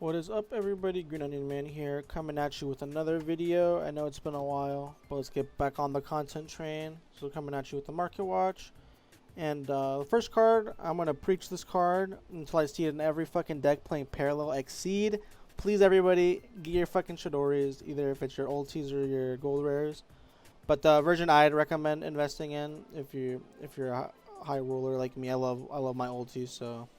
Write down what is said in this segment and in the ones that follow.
What is up, everybody? GreenOnionMan here, coming at you with another video. I know it's been a while, but let's get back on the content train. So coming at you with the market watch. And the first card, I'm going to preach this card until I see it in every fucking deck playing Parallel Exceed. Please, everybody, get your fucking Chidoris, either if it's your ultis or your gold rares. But the version I'd recommend investing in, if you're a high roller like me, I love my ultis, so...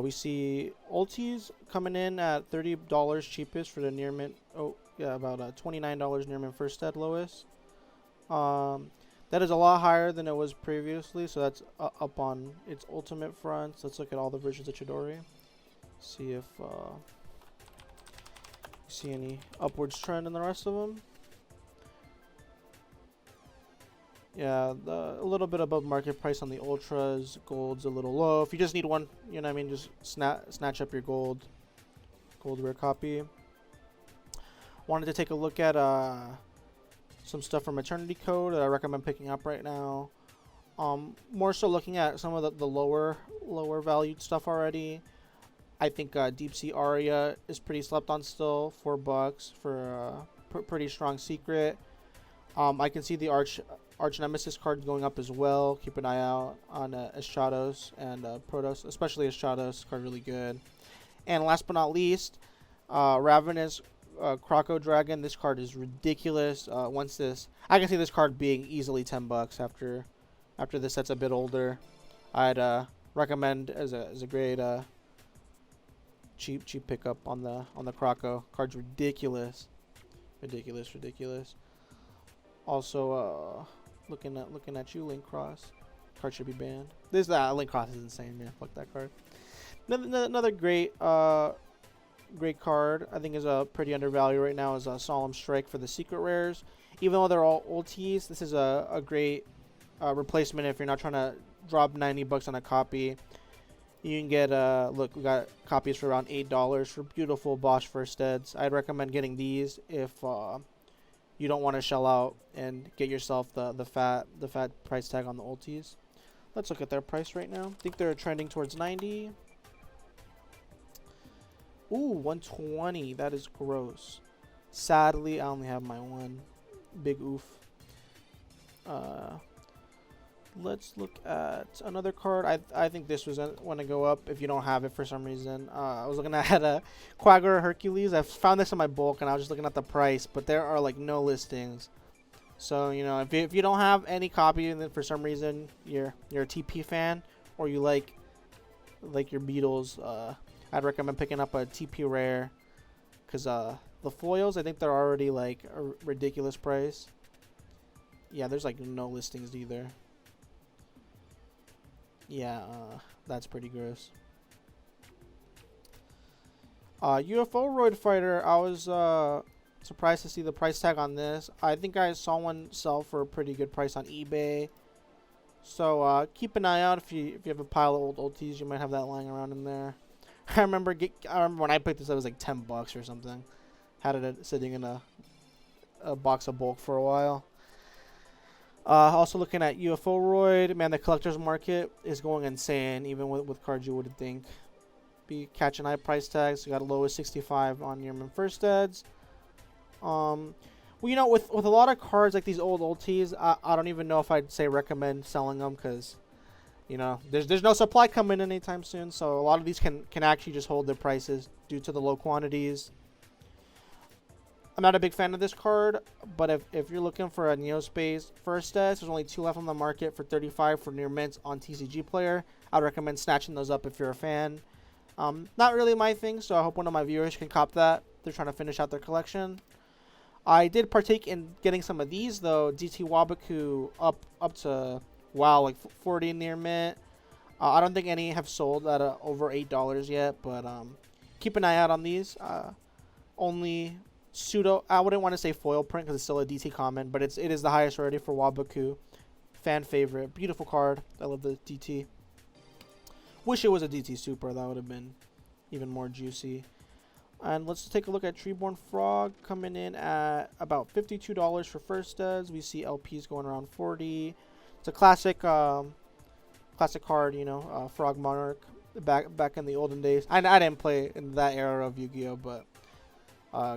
we see ultis coming in at $30 cheapest for the near mint. Oh, yeah, about $29 near mint first at lowest. That is a lot higher than it was previously, so that's up on its ultimate fronts. Let's look at all the versions of Chidori. See if you see any upwards trend in the rest of them. Yeah, a little bit above market price on the ultras. Gold's a little low. If you just need one, you know what I mean, just snatch up your gold rare copy. Wanted to take a look at some stuff from Eternity Code that I recommend picking up right now. More so looking at some of the lower valued stuff already. I think Deep Sea Aria is pretty slept on still. $4 for a pretty strong secret. I can see the Arch Nemesis card going up as well. Keep an eye out on Eschados and Protoss, especially Eschados card, really good. And last but not least, Ravenous Croco Dragon. This card is ridiculous. Once this, I can see this card being easily $10 after this set's a bit older. I'd recommend as a great cheap pickup on the Croco. Card's ridiculous. Also, looking at you, Link Cross. Card should be banned. Link Cross is insane, man. Fuck that card. Another great card. I think is pretty undervalued right now. Is a Solemn Strike for the secret rares. Even though they're all ultis, this is a great replacement if you're not trying to drop $90 on a copy. You can get look, we got copies for around $8 for beautiful Bosch first eds. I'd recommend getting these if you don't want to shell out and get yourself the fat price tag on the ultis. Let's look at their price right now. I think they're trending towards 90. Ooh, 120. That is gross. Sadly, I only have my one. Big oof. Let's look at another card. I think this was going to go up if you don't have it for some reason. I was looking at a Quagga Hercules. I found this in my bulk and I was just looking at the price, but there are like no listings. So, you know, if you don't have any copy and then for some reason you're a TP fan or you like your Beatles, I'd recommend picking up a TP rare because the foils, I think they're already like a ridiculous price. Yeah, there's like no listings either. Yeah, that's pretty gross. UFO Roid Fighter, I was surprised to see the price tag on this. I think I saw one sell for a pretty good price on eBay. So keep an eye out if you have a pile of old ultis, you might have that lying around in there. I remember when I picked this up, it was like $10 or something. Had it sitting in a box of bulk for a while. Also looking at UFO Roid, man, the collector's market is going insane, even with cards you wouldn't think. Be catching high price tags. We got a low as 65 on your first eds. Well, you know, with a lot of cards like these old ultis, I don't even know if I'd say recommend selling them because, you know, there's no supply coming in anytime soon. So a lot of these can actually just hold their prices due to the low quantities. I'm not a big fan of this card, but if you're looking for a Neospace first eds, there's only 2 left on the market for 35 for near mints on TCG Player. I'd recommend snatching those up if you're a fan. Not really my thing, so I hope one of my viewers can cop that. They're trying to finish out their collection. I did partake in getting some of these though. DT Wabaku up to wow, like 40 near mint. I don't think any have sold at over $8 yet, but keep an eye out on these. Only pseudo, I wouldn't want to say foil print because it's still a DT common, but it is the highest already for Wabaku. Fan favorite. Beautiful card. I love the DT. Wish it was a DT Super. That would have been even more juicy. And let's take a look at Treeborn Frog coming in at about $52 for first eds. We see LPs going around 40. It's a classic card, you know, Frog Monarch. back in the olden days. I didn't play in that era of Yu-Gi-Oh, but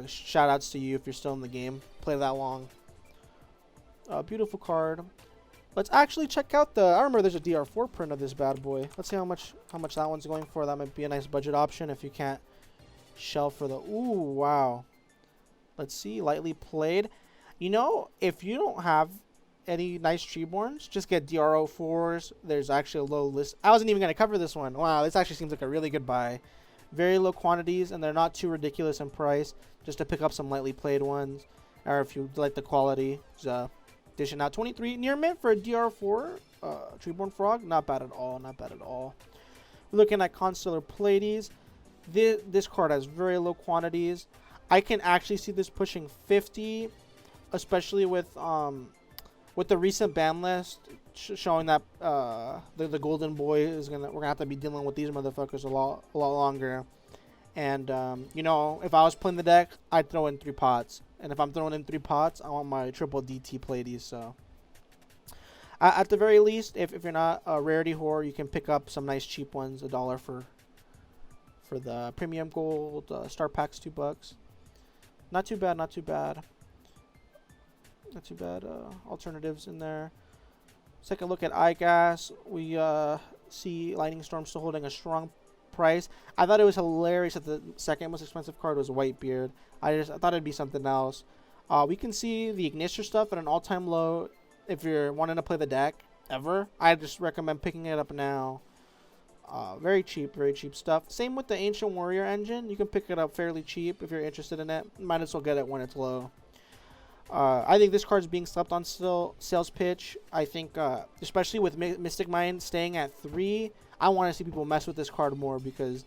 shout outs to you if you're still in the game. Play that long. Beautiful card. Let's actually check out the. I remember there's a DR4 print of this bad boy. Let's see how much that one's going for. That might be a nice budget option if you can't shell for the. Ooh, wow. Let's see. Lightly played. You know, if you don't have any nice Treeborns, just get DR04s. There's actually a low list. I wasn't even going to cover this one. Wow, this actually seems like a really good buy. Very low quantities, and they're not too ridiculous in price. Just to pick up some lightly played ones. Or if you like the quality. Dishing out 23 near mint for a DR4 Treeborn Frog. Not bad at all. Not bad at all. We're looking at Constellar Pleiades. This card has very low quantities. I can actually see this pushing 50, especially with the recent ban list showing that the Golden Boy is we're gonna have to be dealing with these motherfuckers a lot longer. And you know, if I was playing the deck, I'd throw in 3 pots. And if I'm throwing in 3 pots, I want my triple DT Pleiades. So at the very least, if you're not a rarity whore, you can pick up some nice cheap ones, $1 for the premium gold star packs, $2. Not too bad, not too bad. Not too bad. Alternatives in there. Second look at iGas. We see Lightning Storm still holding a strong price. I thought it was hilarious that the second most expensive card was Whitebeard. I thought it'd be something else. We can see the Ignister stuff at an all-time low. If you're wanting to play the deck ever, I just recommend picking it up now. Very cheap stuff. Same with the Ancient Warrior engine. You can pick it up fairly cheap if you're interested in it. Might as well get it when it's low. I think this card's being slept on still. Sales pitch. I think, especially with Mystic Mind staying at 3, I want to see people mess with this card more because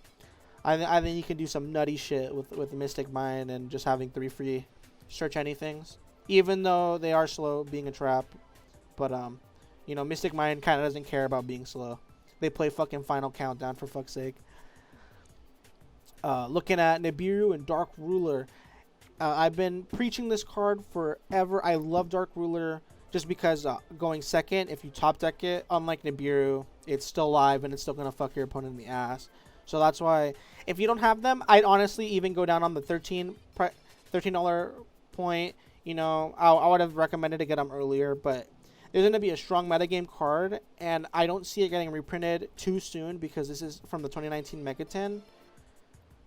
I think you can do some nutty shit with Mystic Mind and just having 3 free search anythings. Even though they are slow, being a trap. But, you know, Mystic Mind kind of doesn't care about being slow. They play fucking Final Countdown, for fuck's sake. Looking at Nibiru and Dark Ruler. I've been preaching this card forever. I love Dark Ruler just because going second, if you top deck it, unlike Nibiru, it's still live and it's still going to fuck your opponent in the ass. So that's why, if you don't have them, I'd honestly even go down on the $13 point. You know, I would have recommended to get them earlier, but there's going to be a strong metagame card, and I don't see it getting reprinted too soon because this is from the 2019 Mega 10.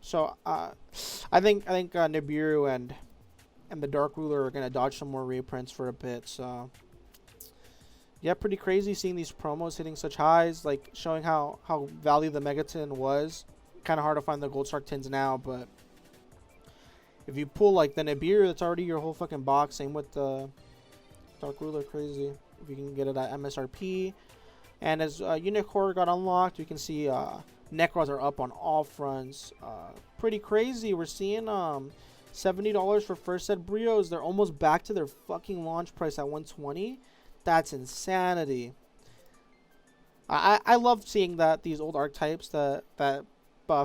So I think Nibiru and the Dark Ruler are gonna dodge some more reprints for a bit. So yeah, pretty crazy seeing these promos hitting such highs, like showing how value the Mega Tin was. Kind of hard to find the Gold Shark Tins now, but if you pull like the Nibiru, that's already your whole fucking box. Same with the Dark Ruler, crazy. If you can get it at MSRP, and as Unique Horror got unlocked, you can see Necros are up on all fronts. Pretty crazy. We're seeing $70 for first set Brios. They're almost back to their fucking launch price at $120. That's insanity. I love seeing that these old archetypes that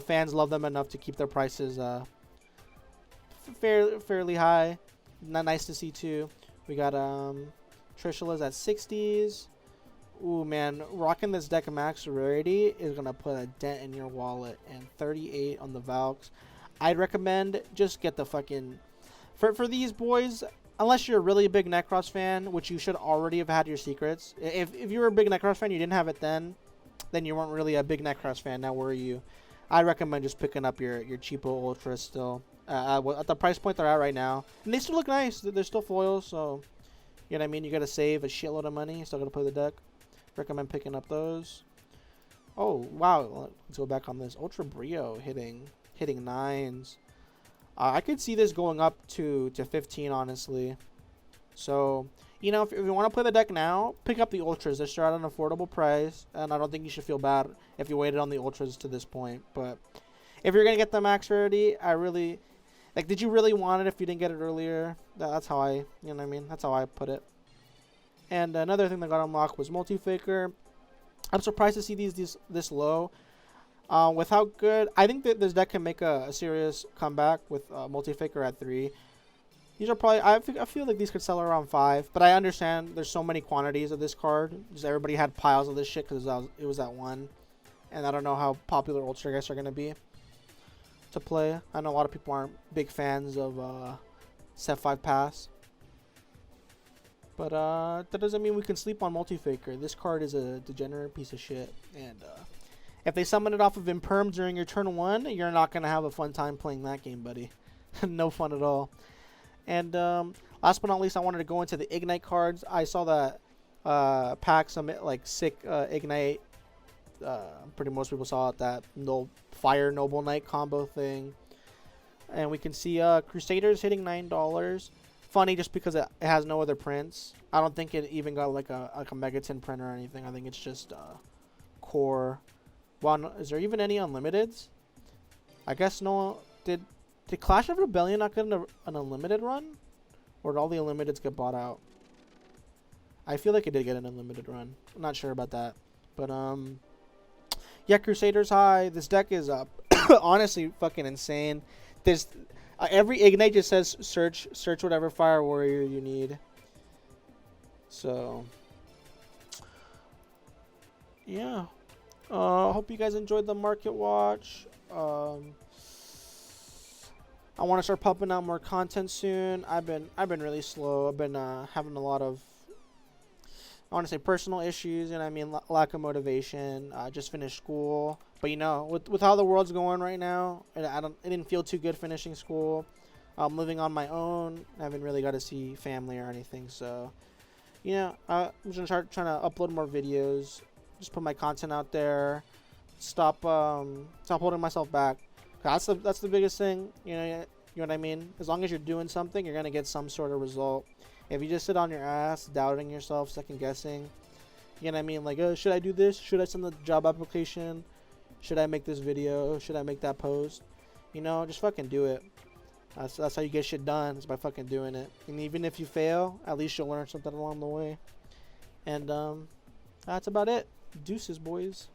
fans love them enough to keep their prices fairly high. Nice to see too. We got Trishula's at 60s. Ooh, man, rocking this deck of max rarity is going to put a dent in your wallet. And 38 on the Valks. I'd recommend just get the fucking... For these boys, unless you're a really big Necros fan, which you should already have had your secrets. If you were a big Necros fan, you didn't have it then you weren't really a big Necros fan. Now were you? I recommend just picking up your cheapo Ultras still. At the price point they're at right now. And they still look nice. They're still foils, so... You know what I mean? You got to save a shitload of money. Still got to play the deck. Recommend picking up those. Oh, wow. Let's go back on this. Ultra Brio hitting 9s. I could see this going up to 15, honestly. So, you know, if you want to play the deck now, pick up the Ultras. They're still at an affordable price, and I don't think you should feel bad if you waited on the Ultras to this point. But if you're going to get the max rarity, I really... Like, did you really want it if you didn't get it earlier? That's how you know what I mean? That's how I put it. And another thing that got unlocked was Multi-Faker. I'm surprised to see these this low. With how good... I think that this deck can make a serious comeback with Multi-Faker at 3. These are probably... I feel like these could sell around 5. But I understand there's so many quantities of this card. Just everybody had piles of this shit because it was at 1. and I don't know how popular Ultra Geist are gonna be to play. I know a lot of people aren't big fans of Set 5 Pass. But that doesn't mean we can sleep on Multi-Faker. This card is a degenerate piece of shit. And if they summon it off of Imperm during your turn 1, you're not going to have a fun time playing that game, buddy. No fun at all. And last but not least, I wanted to go into the Ignite cards. I saw that pack some like sick Ignite. Pretty most people saw it, that Fire Noble Knight combo thing. And we can see Crusaders hitting $9. Funny just because it has no other prints. I don't think it even got like a Megaton print or anything. I think it's just core. Well, is there even any unlimiteds? I guess no. Did Clash of Rebellion not get an unlimited run? Or did all the unlimiteds get bought out? I feel like it did get an unlimited run. I'm not sure about that. But yeah, Crusaders high. This deck is honestly fucking insane. There's every Ignite just says search whatever Fire Warrior you need. So yeah, hope you guys enjoyed the market watch. I want to start pumping out more content soon. I've been really slow. I've been having a lot of, I want to say, personal issues, and I mean lack of motivation. I just finished school, but you know, with how the world's going right now, it didn't feel too good finishing school. I'm living on my own. I haven't really got to see family or anything, so you know, I'm just gonna start trying to upload more videos. Just put my content out there. Stop holding myself back. That's the biggest thing. You know what I mean. As long as you're doing something, you're gonna get some sort of result. If you just sit on your ass, doubting yourself, second guessing, you know what I mean? Like, oh, should I do this? Should I send the job application? Should I make this video? Should I make that post? You know, just fucking do it. That's how you get shit done, is by fucking doing it. And even if you fail, at least you'll learn something along the way. And that's about it. Deuces, boys.